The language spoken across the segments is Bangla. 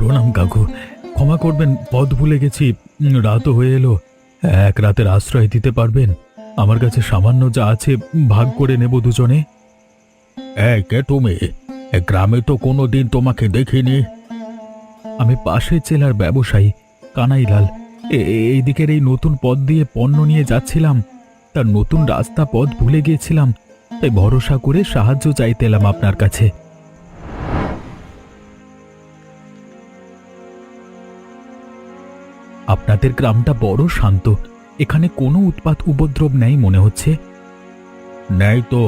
প্রণাম কাকু, ক্ষমা করবেন, পথ ভুলে গেছি। রাতও হয়ে এলো। এক রাতের আশ্রয় দিতে পারবেন? আমার কাছে সামান্য যা আছে ভাগ করে নেব দুজনে। কে তুমি? গ্রামে তো কোনোদিন তোমাকে দেখিনি। আমি পাশের জেলার ব্যবসায়ী কানাইলাল। এই দিকের এই নতুন পথ দিয়ে পণ্য নিয়ে যাচ্ছিলাম। তার নতুন রাস্তা পথ ভুলে গিয়েছিলাম, তাই ভরসা করে সাহায্য চাইতে এলাম আপনার কাছে। আপনাদের গ্রামটা বড় শান্ত, এখানে কোনো উৎপাত উপদ্রব নেই মনে হচ্ছে। নেই তো,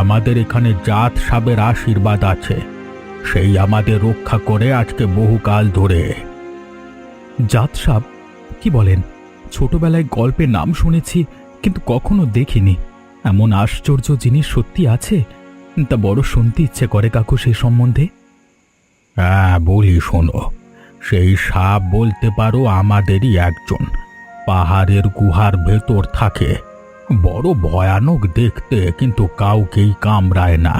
আমাদের এখানে জাত সাবের আশীর্বাদ আছে, সেই আমাদের রক্ষা করে আজকে বহুকাল ধরে। জাত সাপ? কি বলেন? ছোটবেলায় গল্পে নাম শুনেছি, কিন্তু কখনো দেখিনি। এমন আশ্চর্য জিনিস সত্যি আছে? তা বড় শুনতে ইচ্ছে করে কাকু সেই সম্বন্ধে। হ্যাঁ বলি শোনো, সেই সাপ বলতে পারো আমাদেরই একজন। পাহাড়ের গুহার ভেতর থাকে, বড় ভয়ানক দেখতে, কিন্তু কাউকেই কামড়ায় না,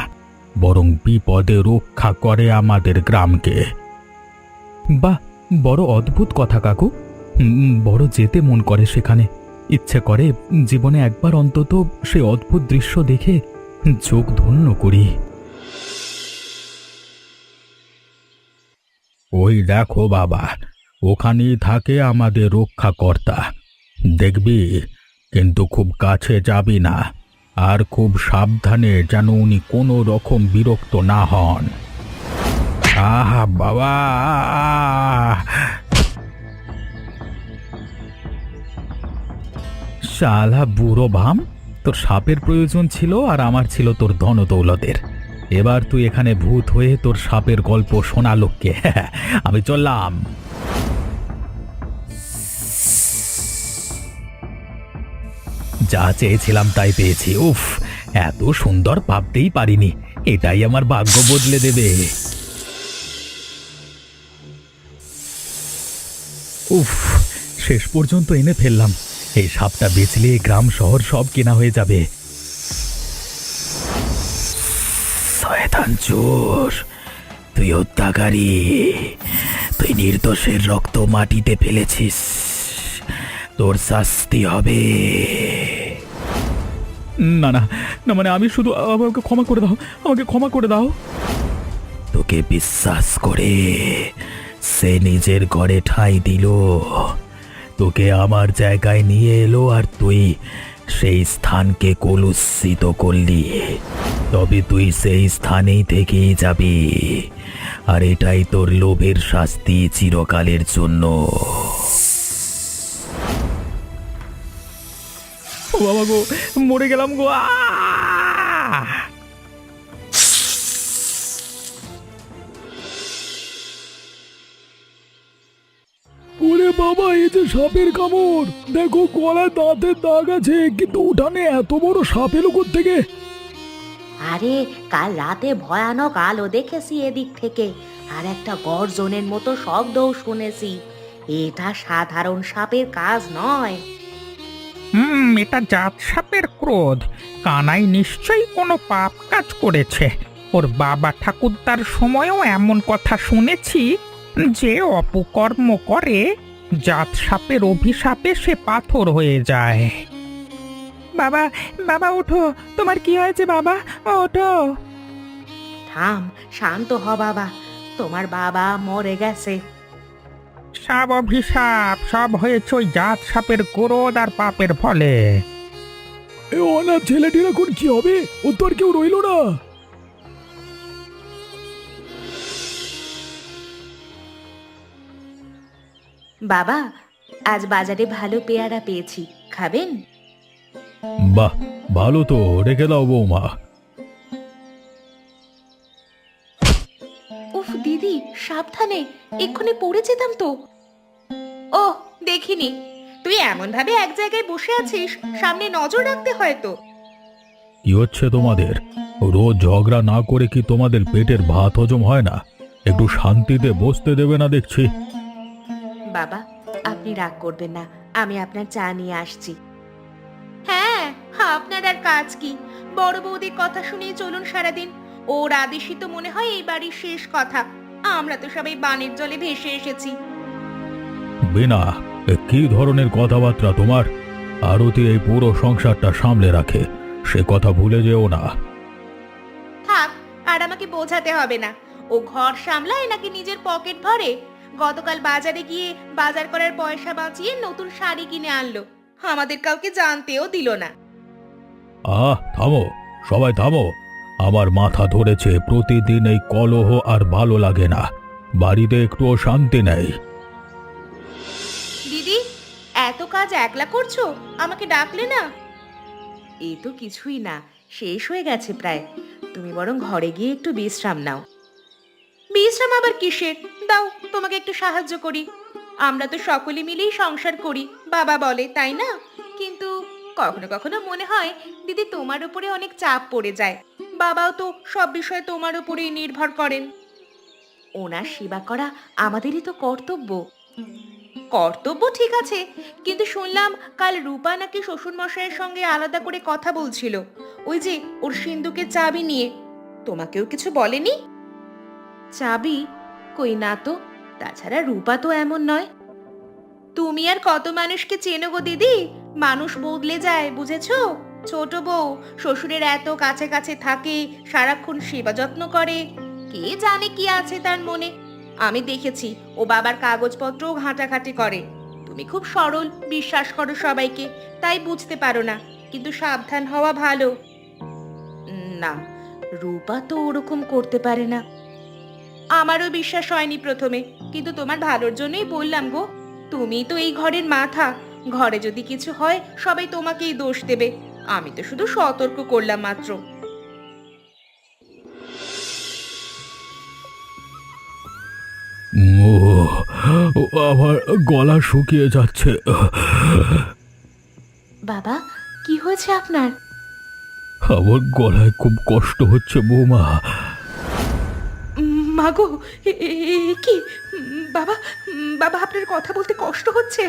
বরং বিপদে রক্ষা করে আমাদের গ্রামকে। বাহ, বড় অদ্ভুত কথা কাকু। বড় যেতে মন করে সেখানে। ইচ্ছে করে জীবনে একবার অন্তত সেই অদ্ভুত দৃশ্য দেখে চোখ ধন্য করি। ওই দেখো বাবা, ওখানেই থাকে আমাদের রক্ষাকর্তা। দেখবি, কিন্তু খুব কাছে যাবি না, আর খুব সাবধানে, যেন উনি কোনো রকম বিরক্ত না হন। আহা বাবা! শালা বুড়ো ভাম, তোর সাপের প্রয়োজন ছিল আর আমার ছিল তোর ধন দৌলতের। এবার তুই এখানে ভূত হয়ে তোর সাপের গল্প শোনা লোককে। আমি চললাম। যা চেয়েছিলাম তাই পেয়েছি। উফ, এত সুন্দর ভাবতেই পারিনি। এটাই আমার ভাগ্য বদলে দেবে। উফ, শেষ পর্যন্ত এনে ফেললাম। এই সাপটা বেচলে গ্রাম শহর সব কেনা হয়ে যাবে। শয়তান চোর, তুই হত্যাকারী, তুই নির্দোষের রক্ত মাটিতে ফেলেছিস, তোর শাস্তি হবে। না না না, মানে আমি শুধু, আমাকে ক্ষমা করে দাও, আমাকে ক্ষমা করে দাও। তোকে বিশ্বাস করে সে নিজের ঘরে ঠাঁই দিল, তোকে আমার জায়গায় নিয়ে এলো, আর তুই সেই স্থানকে কলুষিত করলি। তবে তুই সেই স্থানেই থেকেই যাবি, আর এটাই তোর লোভের শাস্তি চিরকালের জন্য। ও বাবা গো, মরে গেলাম গো! ওরে বাবা, এই যে সাপের কামড়! দেখো, গলায় দাঁতের দাগ আছে, কিন্তু উঠানে এত বড় সাপ এলো কোত্থেকে? আরে, কাল রাতে ভয়ানক আলো দেখেছি এদিক থেকে, আর একটা গর্জনের মতো শব্দও শুনেছি। এটা সাধারণ সাপের কাজ নয়। এটা জাত সাপের ক্রোধ। কানাই নিশ্চয়ই কোনো পাপ কাজ করেছে। ওর বাবা ঠাকুরদার সময়ও এমন কথা শুনেছি, যে অপকর্ম করে জাত সাপের অভিশাপে সে পাথর হয়ে যায়। বাবা, বাবা ওঠো, তোমার কি হয়েছে বাবা? ওঠো। থাম, শান্ত হ বাবা, তোমার বাবা মরে গেছে। সব অভিশাপ সব হয়েছে ওই জাত সাপের ক্রোধ আর পাপের ফলে। এ অনাথ ছেলেটির এখন কি হবে? ও তো আর কেউ রইল না। বাবা, আজ বাজারে ভালো পেয়ারা পেয়েছি, খাবেন? বাহ, ভালো তো, রেখে দাও বৌমা। উফ দিদি, সাবধানে, এক্ষুনি পড়ে যেতাম তো। ও, দেখিনি। তুই এমন ভাবে এক জায়গায় বসে আছিস, সামনে নজর রাখতে হয় তো। কি হচ্ছে তোমাদের? রোজ ঝগড়া না করে কি তোমাদের পেটের ভাত হজম হয় না? একটু শান্তিতে বসতে দেবে না দেখছি। বাবা, আপনি রাগ করবেন না, আমি আপনার চা নিয়ে আসছি। হ্যাঁ, আপনার আর কাজ কি? বড় বৌদির কথা শুনিয়ে চলুন সারাদিন। ওর আদেশই তো মনে হয় এই বাড়ির শেষ কথা। আমরা তো সবাই বানের জলে ভেসে এসেছি। বিনা, এ কি ধরনের কথাবার্তা তোমার? আরতি এই পুরো সংসারটা সামলে রাখে, সে কথা ভুলে যেও না। থাক, আর আমাকে বোঝাতে হবে না। ও ঘর সামলায় নাকি নিজের পকেট ভরে? গতকাল বাজারে গিয়ে বাজার করার পয়সা বাঁচিয়ে নতুন শাড়ি কিনে আনলো, আমাদের কাউকে জানতেও দিল না। থামো, সবাই থামো। আমার মাথা ধরেছে, প্রতিদিন এই কলহ আর ভালো লাগে না। বাড়িতে একটুও শান্তি নেই। দিদি, এত কাজ একলা করছো, আমাকে ডাকলে না? এ তো কিছুই না, শেষ হয়ে গেছে প্রায়। তুমি বরং ঘরে গিয়ে একটু বিশ্রাম নাও। বিশ্রাম আবার কিসের? দাও তোমাকে একটু সাহায্য করি। আমরা তো সকলে মিলেই সংসার করি, বাবা বলে, তাই না? কিন্তু কখনো কখনো মনে হয় দিদি তোমার উপরে অনেক চাপ পড়ে যায়। বাবাও তো সব বিষয়ে তোমার উপরেই নির্ভর করেন। ওনার সেবা করা আমাদেরই তো কর্তব্য। কর্তব্য ঠিক আছে, কিন্তু শুনলাম কাল রূপা নাকি শ্বশুর মশাইয়ের সঙ্গে আলাদা করে কথা বলছিল, ওই যে ওর সিন্ধুকের চাবি নিয়ে। তোমাকেও কিছু বলেনি? চাবি? কই না তো। তাছাড়া রূপা তো এমন নয়। তুমি আর কত মানুষকে চেনো গো দিদি, মানুষ বদলে যায়, বুঝেছো? ছোট বউ শ্বশুরের এত কাছে কাছে থাকে, সারাক্ষণ সেবা যত্ন করে, কে জানে কি আছে তার মনে। আমি দেখেছি ও বাবার কাগজপত্রও ঘাঁটাঘাঁটি করে। তুমি খুব সরল, বিশ্বাস করো সবাইকে, তাই বুঝতে পারো না, কিন্তু সাবধান হওয়া ভালো। না, রূপা তো ওরকম করতে পারে না। আমারও বিশ্বাস হয়নি প্রথমে, কিন্তু তোমার ভালোর জন্যই বললাম গো। তুমি তো এই ঘরের মাথা, ঘরে যদি কিছু হয় সবাই তোমাকেই দোষ দেবে। আমি তো শুধু সতর্ক করলাম মাত্র। আমার গলা শুকিয়ে যাচ্ছে। বাবা, কি হয়েছে আপনার? আমার গলায় খুব কষ্ট হচ্ছে বৌমা। মাগো, কি বাবা? বাবা, আপনার কথা বলতে কষ্ট হচ্ছে?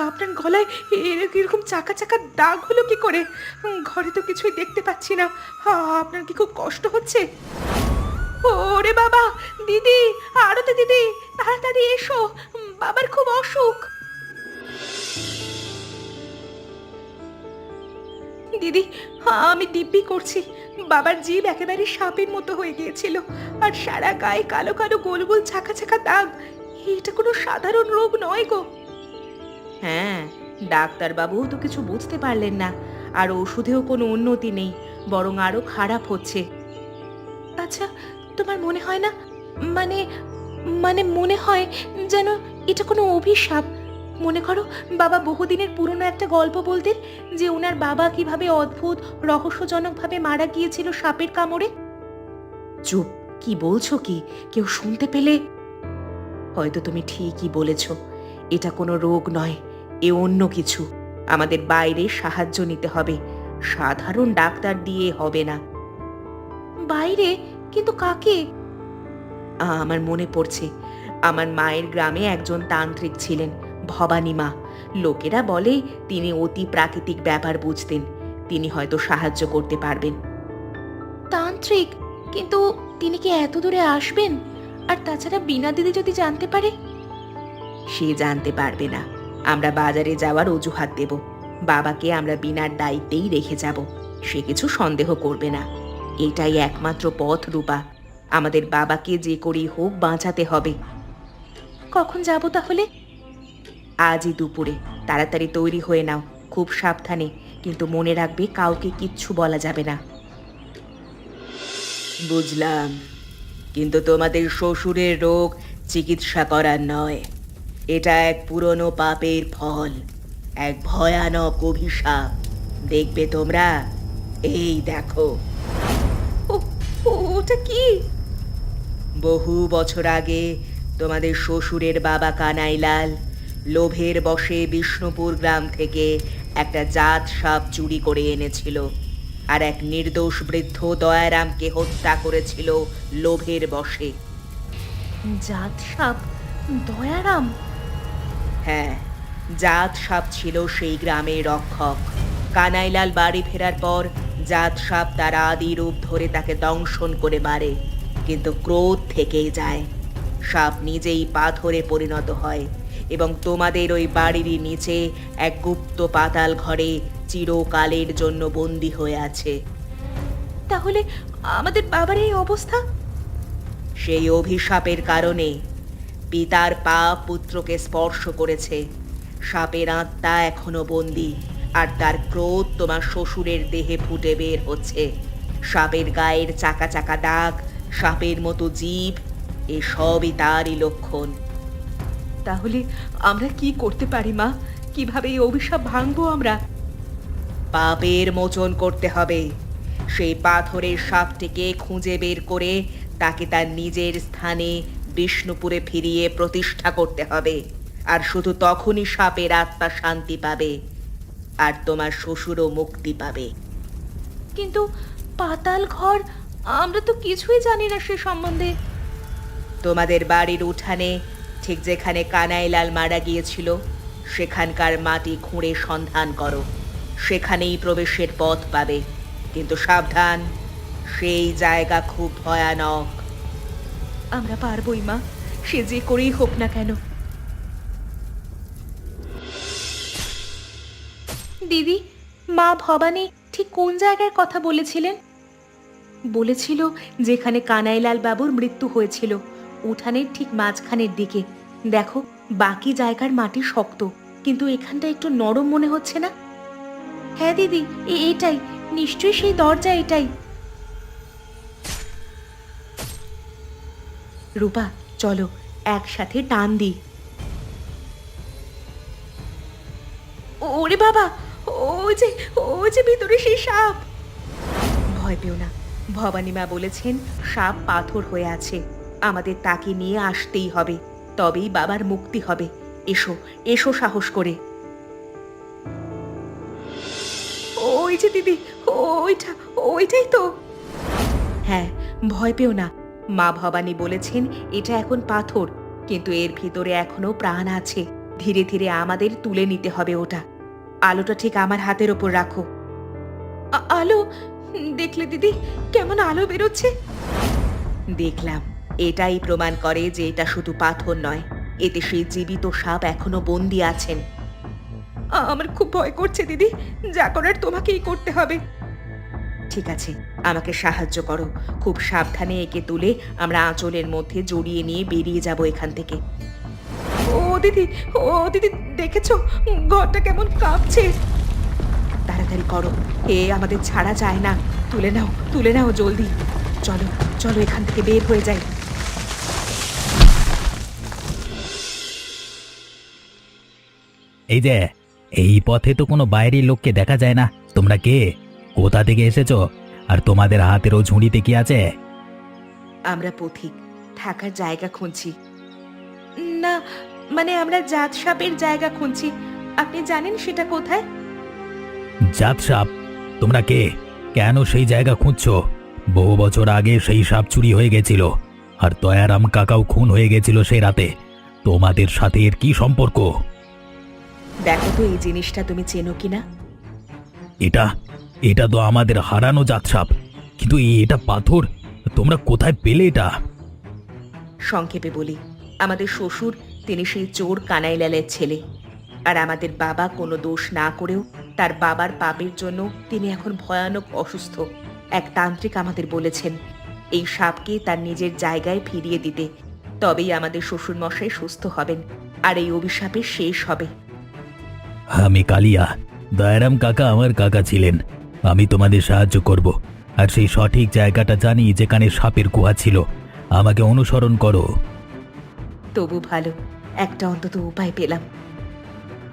আপনার গলায় এরকম চাকা চাকা দাগ হলো কি করে? ঘরে তো কিছুই দেখতে পাচ্ছি না। আপনার কি খুব কষ্ট হচ্ছে? ওরে বাবা! দিদি, আরতি দিদি, তাড়াতাড়ি এসো, বাবার খুব অসুখ। দিদি, আমি দিব্যি করছি, বাবার জিভ একেবারে সাপের মতো হয়ে গিয়েছিল, আর সারা গায়ে কালো কালো গোল গোল ছাকা ছাকা দাগ। এটা কোনো সাধারণ রোগ নয় গো। হ্যাঁ, ডাক্তার বাবুও তো কিছু বুঝতে পারলেন না, আর ওষুধেও কোনো উন্নতি নেই, বরং আরো খারাপ হচ্ছে। আচ্ছা, তোমার মনে হয় না, মানে মানে মনে হয় যেন এটা কোনো অভিশাপ? মনে করো, বাবা বহুদিনের পুরনো একটা গল্প বলতেন, যে ওনার বাবা কিভাবে অদ্ভুত রহস্যজনকভাবে মারা গিয়েছিল সাপের কামড়ে। চুপ, কি বলছো কি? কেউ শুনতে পেলে? হয়তো তুমি ঠিকই বলেছ, এটা কোনো রোগ নয়, এ অন্য কিছু। আমাদের বাইরে সাহায্য নিতে হবে, সাধারণ ডাক্তার দিয়ে হবে না। বাইরে? কিন্তু কাকে? আমার মনে পড়ছে, আমার মায়ের গ্রামে একজন তান্ত্রিক ছিলেন, ভবানী মা। লোকেরা বলে তিনি অতি প্রাকৃতিক ব্যাপার বুঝতেন, তিনি হয়তো সাহায্য করতে পারবেন। তান্ত্রিক? কিন্তু তিনি কি এত দূরে আসবেন? আর তাছাড়া বিনা দিদি যদি জানতে পারে? সে জানতে পারবে না, আমরা বাজারে যাওয়ার অজুহাত দেব, বাবাকে আমরা বিনার দায়িত্বেই রেখে যাব, সে কিছু সন্দেহ করবে না। এটাই একমাত্র পথ রূপা, আমাদের বাবাকে যে করেই হোক বাঁচাতে হবে। কখন যাব তাহলে? আজই দুপুরে। তাড়াতাড়ি তৈরি হয়ে নাও, খুব সাবধানে, কিন্তু মনে রাখবে কাউকে কিচ্ছু বলা যাবে না। বুঝলাম, কিন্তু তোমাদের শ্বশুরের রোগ চিকিৎসা করার নয়, এটা এক পুরনো পাপের ফল, এক ভয়ানক অভিশাপ। দেখবে তোমরা, এই দেখো। ওটা কি? বহু বছর আগে তোমাদের শ্বশুরের বাবা কানাইলাল লোভের বশে বিষ্ণুপুর গ্রাম থেকে একটা জাত সাপ চুরি করে এনেছিল, আর এক নির্দোষ বৃদ্ধ দয়ারামকে হত্যা করেছিল লোভের বশে। জাত সাপ? দয়ারাম? হ্যাঁ, জাত সাপ ছিল সেই গ্রামের রক্ষক। কানাইলাল বাড়ি ফেরার পর জাত সাপ তার আদি রূপ ধরে তাকে দংশন করে মারে, কিন্তু ক্রোধ থেকেই যায়। সাপ নিজেই পাথরে পরিণত হয় এবং তোমাদের ওই বাড়িরই নিচে এক গুপ্ত পাতাল ঘরে চিরকালের জন্য বন্দী হয়ে আছে। তাহলে আমাদের বাবার এই অবস্থা? সেই অভিশাপের কারণে পিতার পাপ পুত্রকে স্পর্শ করেছে। সাপের আত্মা এখনো বন্দী, আর তার ক্রোধ তোমার শ্বশুরের দেহে ফুটে বের হচ্ছে। সাপের গায়ের চাকা চাকা দাগ, সাপের মতো জীব, এসবই তারই লক্ষণ। তাহলে আমরা কি করতে পারি মা? কিভাবে এই অভিশাপ ভাঙবো আমরা? পাপের মোচন করতে হবে। সেই পাথরের সাপটিকে খুঁজে বের করে তাকে তার নিজের স্থানে বিষ্ণুপুরে ফিরিয়ে প্রতিষ্ঠা করতে হবে। আর শুধু তখনই সাপের আত্মা শান্তি পাবে, আর তোমার শ্বশুরও মুক্তি পাবে। কিন্তু পাতাল ঘর, আমরা তো কিছুই জানি না সে সম্বন্ধে। তোমাদের বাড়ির উঠানে, ঠিক যেখানে কানাইলাল মারা গিয়েছিল, সেখানকার মাটি খুঁড়ে সন্ধান করো। সেখানেই প্রবেশের পথ পাবে। কিন্তু সাবধান, সেই জায়গা খুব ভয়ানক। আমরা পারবই মা, সে যে করেই হোক না কেন। দিদি, মা ভবানী ঠিক কোন জায়গার কথা বলেছিলেন? বলেছিল যেখানে কানাইলাল বাবুর মৃত্যু হয়েছিল, উঠানের ঠিক মাঝখানের দিকে। দেখো, বাকি জায়গার মাটি শক্ত, কিন্তু এখানটা একটু নরম মনে হচ্ছে না? হ্যাঁ দিদি, এটাই নিশ্চয়ই সেই দরজা। এটাই। রূপা, চলো একসাথে টান দিই। ওরে বাবা, ওই যে ভিতরে সেই সাপ! ভয় পেও না, ভবানী মা বলেছেন সাপ পাথর হয়ে আছে। আমাদের তাকে নিয়ে আসতেই হবে, তবেই বাবার মুক্তি হবে। এসো এসো সাহস করে। ওই যে দিদি, ওইটাই তো। হ্যাঁ, ভয় পেও না। মা ভবানী বলেছেন এটা এখন পাথর, কিন্তু এর ভিতরে এখনো প্রাণ আছে। ধীরে ধীরে আমাদের তুলে নিতে হবে ওটা। আলোটা ঠিক আমার হাতের ওপর রাখো। আলো? দেখলে দিদি, কেমন আলো বেরোচ্ছে? দেখলাম। এটাই প্রমাণ করে যে এটা শুধু পাথর নয়, এতে সেই জীবিত সাপ এখনো বন্দী আছেন। আমার খুব ভয় করছে দিদি, যা করার তোমাকেই করতে হবে। ঠিক আছে, আমাকে সাহায্য করো। খুব সাবধানে একে তুলে আমরা আঁচলের মধ্যে জড়িয়ে নিয়ে বেরিয়ে যাব এখান থেকে। ও দিদি, দেখেছো ঘরটা কেমন কাঁপছে? তাড়াতাড়ি করো, আমাদের ছাড়া যায় না। তুলে নাও জলদি। চলো এখান থেকে বের হয়ে যাই। এই যে, এই পথে তো কোনো বাইরের লোককে দেখা যায় না। তোমরা কে? কোথা থেকে এসেছো? আর তোমাদের হাতেরও ঝুড়িতে কি আছে? আমরা পথিক, থাকার জায়গা খুঁজছি। না, মানে আমরা জাত সাপের জায়গা খুঁজছি। আপনি জানেন সেটা কোথায়? জাত সাপ? তোমরা কে? কেন সেই জায়গা খুঁজছো? বহু বছর আগে সেই সাপ চুরি হয়ে গেছিল, আর দয়ারাম কাকাও খুন হয়ে গেছিল সেই রাতে। তোমাদের সাথে এর কি সম্পর্ক? দেখো তো এই জিনিসটা তুমি চেনো কিনা। এটা তো আমাদের হারানো জাত সাপ, কিন্তু এটা পাথর। তোমরা কোথায় পেলে এটা? সংক্ষেপে বলি, আমাদের শ্বশুর, তিনি সেই চোর কানাইলালের ছেলে। আর আমাদের বাবা কোনো দোষ না করেও তার বাবার পাপের জন্য তিনি এখন ভয়ানক অসুস্থ। এক তান্ত্রিক আমাদের বলেছেন এই সাপকে তার নিজের জায়গায় ফিরিয়ে দিতে, তবেই আমাদের শ্বশুর মশাই সুস্থ হবেন আর এই অভিশাপের শেষ হবে। আমি কালিয়া, দয়ারাম কাকা আমার কাকা ছিলেন। আমি তোমাদের সাহায্য করব, আর সেই সঠিক জায়গাটা জানি যেখানে সাপের গুহা ছিল। আমাকে অনুসরণ করো। তবু ভালো, একটা অন্তত উপায় পেলাম।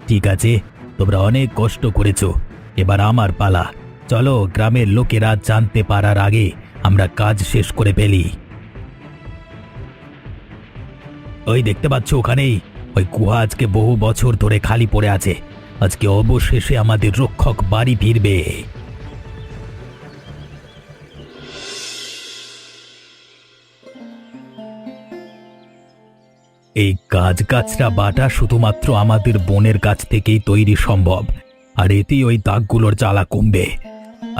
ঠিক আছে, তোমরা অনেক কষ্ট করেছো, এবার আমার পালা। চলো, গ্রামের লোকেরা জানতে পারার আগে আমরা কাজ শেষ করে ফেলি। ওই দেখতে পাচ্ছ ওখানেই, ওই গুহা আজকে বহু বছর ধরে খালি পড়ে আছে। আজকে অবশেষে আমাদের রক্ষক বাড়ি ফিরবে। এই গাছগাছরা বাটা শুধুমাত্র আমাদের বনের কাছ থেকেই তৈরি সম্ভব, আর এতেই ওই দাগগুলোর জ্বালা কমবে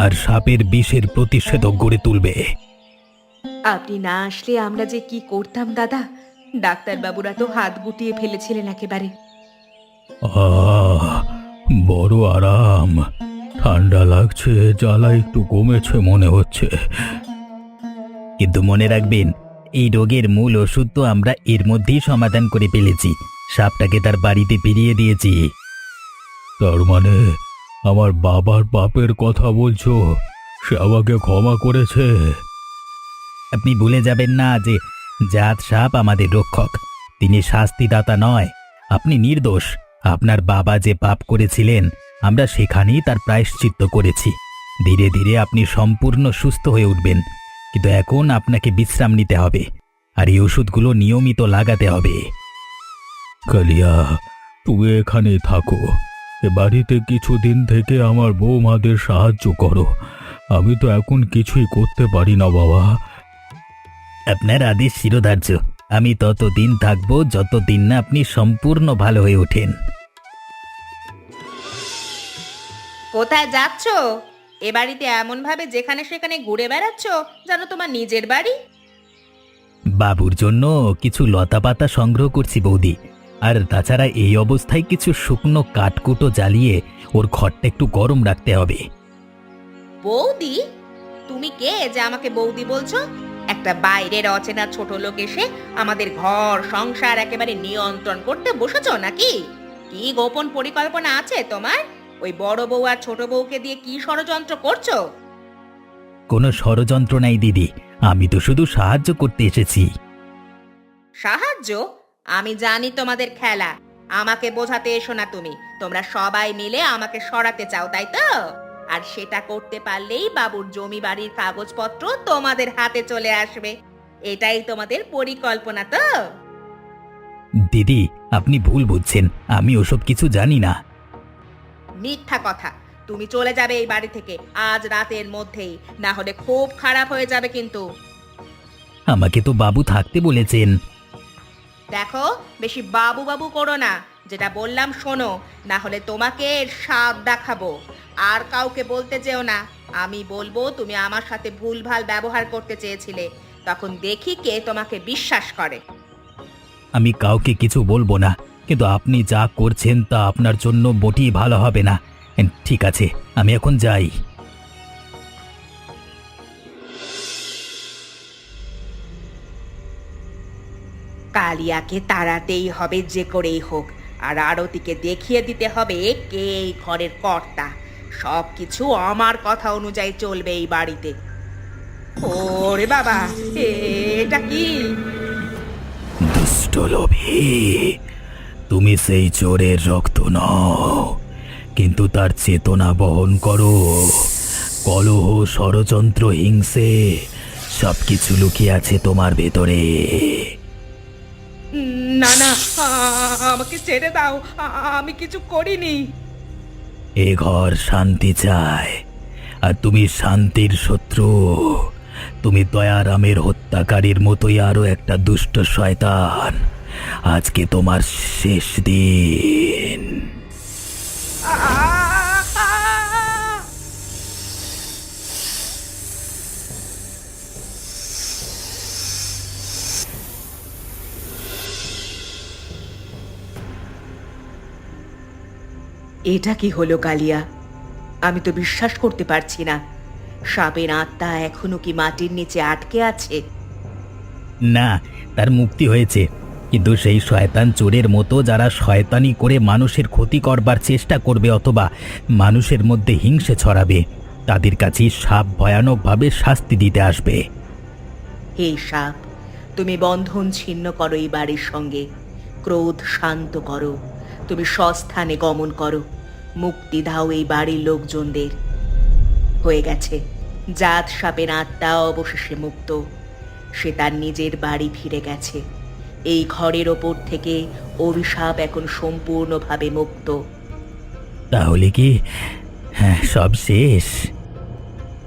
আর সাপের বিষের প্রতিষেধক গড়ে তুলবে। আপনি না আসলে আমরা যে কি করতাম দাদা। ডাক্তারবাবুরা তো হাত গুটিয়ে ফেলেছিলেন একেবারে। আহ বড় আরাম, ঠান্ডা লাগছে, জ্বালা একটু কমেছে মনে হচ্ছে। কিন্তু মনে রাখবেন, এই রোগের মূল ওষুধ তো আমরা এর মধ্যেই সমাধান করে ফেলেছি। সাপটাকে তার বাড়িতে ফিরিয়ে দিয়েছি। তার মানে আমার বাবার পাপের কথা বলছো? সে আমাকে ক্ষমা করেছে? আপনি ভুলে যাবেন না যে জাত সাপ আমাদের রক্ষক, তিনি শাস্তিদাতা নয়। আপনি নির্দোষ। আপনার বাবা যে পাপ করেছিলেন, আমরা সেখানেই তার প্রায়শ্চিত্ত করেছি। ধীরে ধীরে আপনি সম্পূর্ণ সুস্থ হয়ে উঠবেন, কিন্তু এখন আপনাকে বিশ্রাম নিতে হবে, আর এই ওষুধগুলো নিয়মিত লাগাতে হবে। কালিয়া, তুমি এখানেই থাকো। এ বাড়িতে কিছুদিন থেকে আমার বৌমাদের সাহায্য করো। আমি তো এখন কিছুই করতে পারি না বাবা। আপনার আদেশ শিরোধার্য। আমি ততদিন থাকবো যতদিন না আপনি সম্পূর্ণ ভালো হয়ে ওঠেন। কোথায় যাচ্ছ? এ বাড়িতে এমন ভাবে যেখানে সেখানে ঘুরে বেড়াচ্ছ যেন তোমার নিজের বাড়ি। বাবুর জন্য কিছু লতাপাতা সংগ্রহ করছি বৌদি। আর তাছাড়া এই অবস্থায় কিছু শুকনো কাঠকুটো জ্বালিয়ে ওর ঘরটা একটু গরম রাখতে হবে। বৌদি? তুমি কে যে আমাকে বৌদি বলছো? একটা বাইরের অচেনা ছোট লোক এসে আমাদের ঘর সংসার একেবারে নিয়ন্ত্রণ করতে বসেছো নাকি? কি গোপন পরিকল্পনা আছে তোমার? ওই বড় বউ আর ছোট বউকে দিয়ে কি ষড়যন্ত্র করছো? কোনো ষড়যন্ত্র নাই দিদি, আমি তো শুধু সাহায্য করতে এসেছি। সাহায্য? আমি জানি তোমাদের খেলা। আমাকে বোঝাতে এসো না তুমি। তোমরা সবাই মিলে আমাকে সরাতে চাও, তাই তো? আর সেটা করতে পারলেই বাবুর জমি বাড়ির কাগজপত্র তোমাদের হাতে চলে আসবে। এটাই তোমাদের পরিকল্পনা তো? দিদি, আপনি ভুল বুঝছেন, আমি ওসব কিছু জানি না। মিথ্যা কথা। তুমি চলে যাবে এই বাড়ি থেকে আজ রাতের মধ্যেই, না হলে খুব খারাপ হয়ে যাবে কিন্তু। আমাকে তো বাবু থাকতে বলেছেন। দেখো, বেশি বাবু বাবু করো না। যেটা বললাম শোনো, না হলে তোমাকে সাপ দেখাবো। আর কাউকে বলতে যেও না। আমি বলবো তুমি আমার সাথে ভুলভাল ব্যবহার করতে চেয়েছিলে। তখন দেখি কে তোমাকে বিশ্বাস করে। আমি কাউকে কিছু বলবো না, কিন্তু আপনি যা করছেন তা আপনার জন্য মোটেই ভালো হবে না। ঠিক আছে, আমি এখন যাই। কালিয়াকে তাড়াতেই হবে যে করেই হোক, আর আরতিকে দেখিয়ে দিতে হবে কে এই ঘরের কর্তা। সব কিছু আমার কথা অনুযায়ী চলবে এই বাড়িতে। ওরে বাবা, এটা কি? দুষ্ট লোভী, তুমি সেই চোরের রক্ত নও, কিন্তু তার চেতনা বহন করো। কলহ, ষড়যন্ত্র, হিংসে সবকিছু লুকিয়ে আছে তোমার ভেতরে। না না, আমাকে ছেড়ে দাও। আমি কিছু করিনি। এ ঘর শান্তি চায়, আর তুমি শান্তির শত্রু। তুমি দয়ারামের হত্যাকারীর মতোই আরো একটা দুষ্ট শয়তান। আজকে তোমার শেষ দিন। এটা কি হলো কালিয়া? আমি তো বিশ্বাস করতে পারছি না। সাপের আত্মা এখনো কি মাটির নিচে আটকে আছে? না, তার মুক্তি হয়েছে, কিন্তু সেই শয়তান চোরের মতো যারা শয়তানি করে মানুষের ক্ষতি করবার চেষ্টা করবে অথবা মানুষের মধ্যে হিংসে ছড়াবে, তাদের কাছেই সাপ ভয়ানকভাবে শাস্তি দিতে আসবে। হে সাপ, তুমি বন্ধন ছিন্ন করো এই বাড়ির সঙ্গে। ক্রোধ শান্ত করো। তুমি স্বস্থানে গমন করো। মুক্তি দাও এই বাড়ির লোকজনদের। হয়ে গেছে, জাত সাপের আত্মা অবশেষে মুক্ত। সে তার নিজের বাড়ি ফিরে গেছে। এই ঘরের ওপর থেকে অভিশাপ এখন সম্পূর্ণভাবে মুক্ত। তাহলে কি হ্যাঁ, সব শেষ?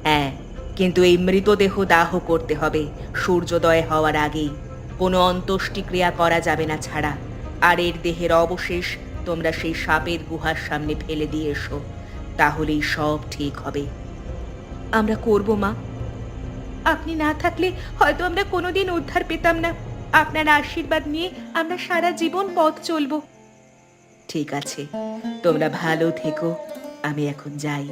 হ্যাঁ, কিন্তু এই মৃতদেহ দাহ করতে হবে সূর্যোদয় হওয়ার আগেই। কোনো অন্ত্যেষ্টিক্রিয়া করা যাবে না ছাড়া। আর এর দেহের অবশেষ তোমরা সেই সাপের গুহার সামনে ফেলে দিয়ে এসো, তাহলেই সব ঠিক হবে। আমরা করব মা। আপনি না থাকলে হয়তো আমরা কোনোদিন উদ্ধার পেতাম না। আপনার আশীর্বাদ নিয়ে আমরা সারা জীবন পথ চলবো। ঠিক আছে, তোমরা ভালো থেকো, আমি এখন যাই।